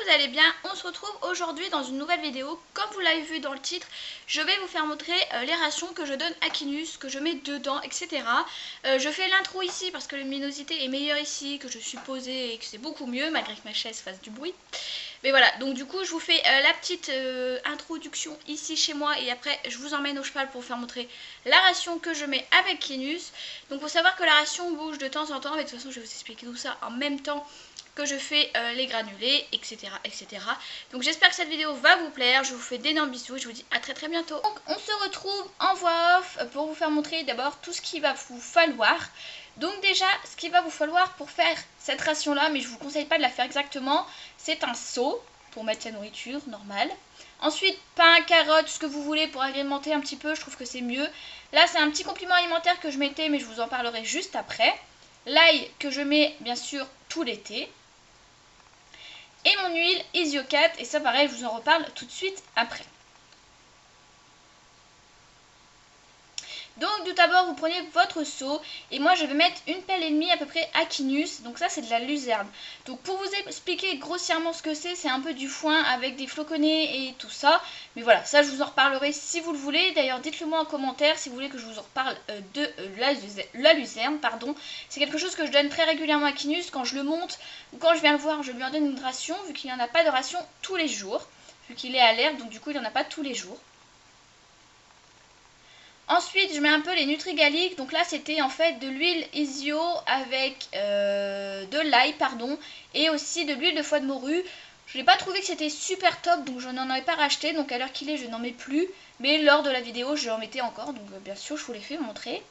vous allez bien. On se retrouve aujourd'hui dans une nouvelle vidéo. Comme vous l'avez vu dans le titre, je vais vous faire montrer les rations que je donne à Kinus, que je mets dedans, etc. Je fais l'intro ici parce que la luminosité est meilleure ici, que je suis posée et que c'est beaucoup mieux malgré que ma chaise fasse du bruit. Mais voilà, donc du coup je vous fais la petite introduction ici chez moi et après je vous emmène au cheval pour vous faire montrer la ration que je mets avec Kinus. Donc il faut savoir que la ration bouge de temps en temps, mais de toute façon je vais vous expliquer tout ça en même temps que je fais les granulés, etc. etc. Donc j'espère que cette vidéo va vous plaire, je vous fais d'énormes bisous et je vous dis à très très bientôt. Donc on se retrouve en voix off pour vous faire montrer d'abord tout ce qu'il va vous falloir. Donc déjà, ce qu'il va vous falloir pour faire cette ration là, mais je ne vous conseille pas de la faire exactement, c'est un seau pour mettre sa nourriture normale. Ensuite, pain, carottes, ce que vous voulez pour agrémenter un petit peu, je trouve que c'est mieux. Là, c'est un petit complément alimentaire que je mettais, mais je vous en parlerai juste après. L'ail que je mets, bien sûr, tout l'été. Et mon huile Isiocat, et ça pareil, je vous en reparle tout de suite après. Donc tout d'abord vous prenez votre seau et moi je vais mettre une pelle et demie à peu près à Kinus. Donc ça c'est de la luzerne. Donc pour vous expliquer grossièrement ce que c'est un peu du foin avec des floconnés et tout ça. Mais voilà, ça je vous en reparlerai si vous le voulez. D'ailleurs dites-le moi en commentaire si vous voulez que je vous en reparle de la luzerne. Pardon. C'est quelque chose que je donne très régulièrement à Kinus. Quand je le monte ou quand je viens le voir, je lui en donne une ration vu qu'il n'y en a pas de ration tous les jours. Vu qu'il est à l'herbe, donc du coup il n'y en a pas tous les jours. Ensuite, je mets un peu les Nutrigaliques. Donc là, c'était en fait de l'huile Isio avec de l'ail, pardon, et aussi de l'huile de foie de morue. Je n'ai pas trouvé que c'était super top, donc je n'en avais pas racheté. Donc à l'heure qu'il est, je n'en mets plus. Mais lors de la vidéo, je en mettais encore. Donc bien sûr, je vous l'ai fait montrer.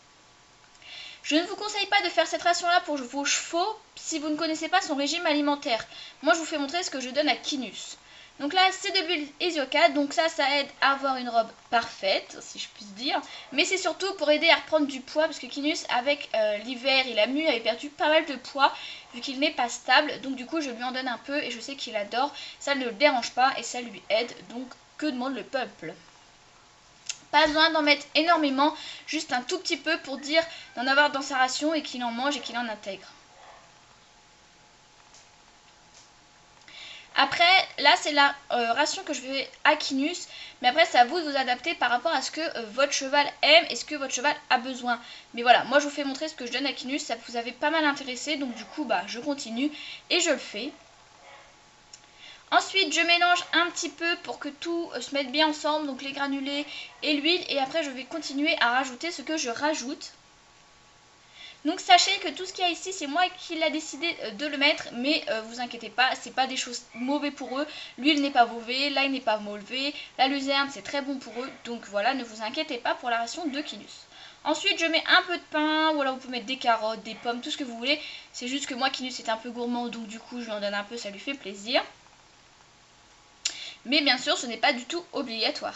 Je ne vous conseille pas de faire cette ration-là pour vos chevaux si vous ne connaissez pas son régime alimentaire. Moi, je vous fais montrer ce que je donne à Kinus. Donc là, c'est de l'huile Isiocat, donc ça aide à avoir une robe parfaite, si je puis dire. Mais c'est surtout pour aider à reprendre du poids, parce que Kinus, avec l'hiver, il a avait perdu pas mal de poids, vu qu'il n'est pas stable. Donc du coup, je lui en donne un peu, et je sais qu'il adore. Ça ne le dérange pas, et ça lui aide. Donc, que demande le peuple ? Pas besoin d'en mettre énormément, juste un tout petit peu pour dire d'en avoir dans sa ration, et qu'il en mange et qu'il en intègre. Après, là c'est la ration que je fais à Kinus, mais après c'est à vous de vous adapter par rapport à ce que votre cheval aime et ce que votre cheval a besoin. Mais voilà, moi je vous fais montrer ce que je donne à Kinus, ça vous avait pas mal intéressé, donc du coup bah je continue et je le fais. Ensuite je mélange un petit peu pour que tout se mette bien ensemble, donc les granulés et l'huile, et après je vais continuer à rajouter ce que je rajoute. Donc sachez que tout ce qu'il y a ici, c'est moi qui l'a décidé de le mettre, mais vous inquiétez pas, c'est pas des choses mauvaises pour eux. L'huile n'est pas mauvaise, l'ail n'est pas mauvais, la luzerne c'est très bon pour eux, donc voilà, ne vous inquiétez pas pour la ration de Kinus. Ensuite je mets un peu de pain, ou alors vous pouvez mettre des carottes, des pommes, tout ce que vous voulez. C'est juste que moi Kinus est un peu gourmand, donc du coup je lui en donne un peu, ça lui fait plaisir. Mais bien sûr ce n'est pas du tout obligatoire.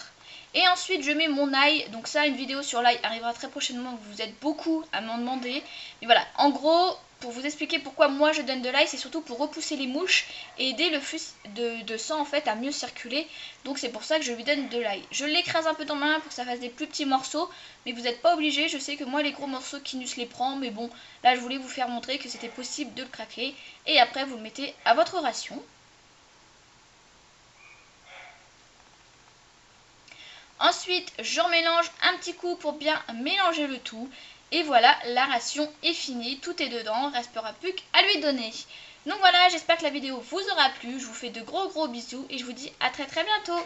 Et ensuite je mets mon ail, donc ça une vidéo sur l'ail arrivera très prochainement, vous êtes beaucoup à m'en demander. Mais voilà, en gros, pour vous expliquer pourquoi moi je donne de l'ail, c'est surtout pour repousser les mouches et aider le flux de sang en fait à mieux circuler. Donc c'est pour ça que je lui donne de l'ail. Je l'écrase un peu dans ma main pour que ça fasse des plus petits morceaux, mais vous n'êtes pas obligé, je sais que moi les gros morceaux Kinus les prend, mais bon, là je voulais vous faire montrer que c'était possible de le craquer. Et après vous le mettez à votre ration. Ensuite, je remélange un petit coup pour bien mélanger le tout. Et voilà, la ration est finie, tout est dedans, il ne restera plus qu'à lui donner. Donc voilà, j'espère que la vidéo vous aura plu. Je vous fais de gros bisous et je vous dis à très bientôt.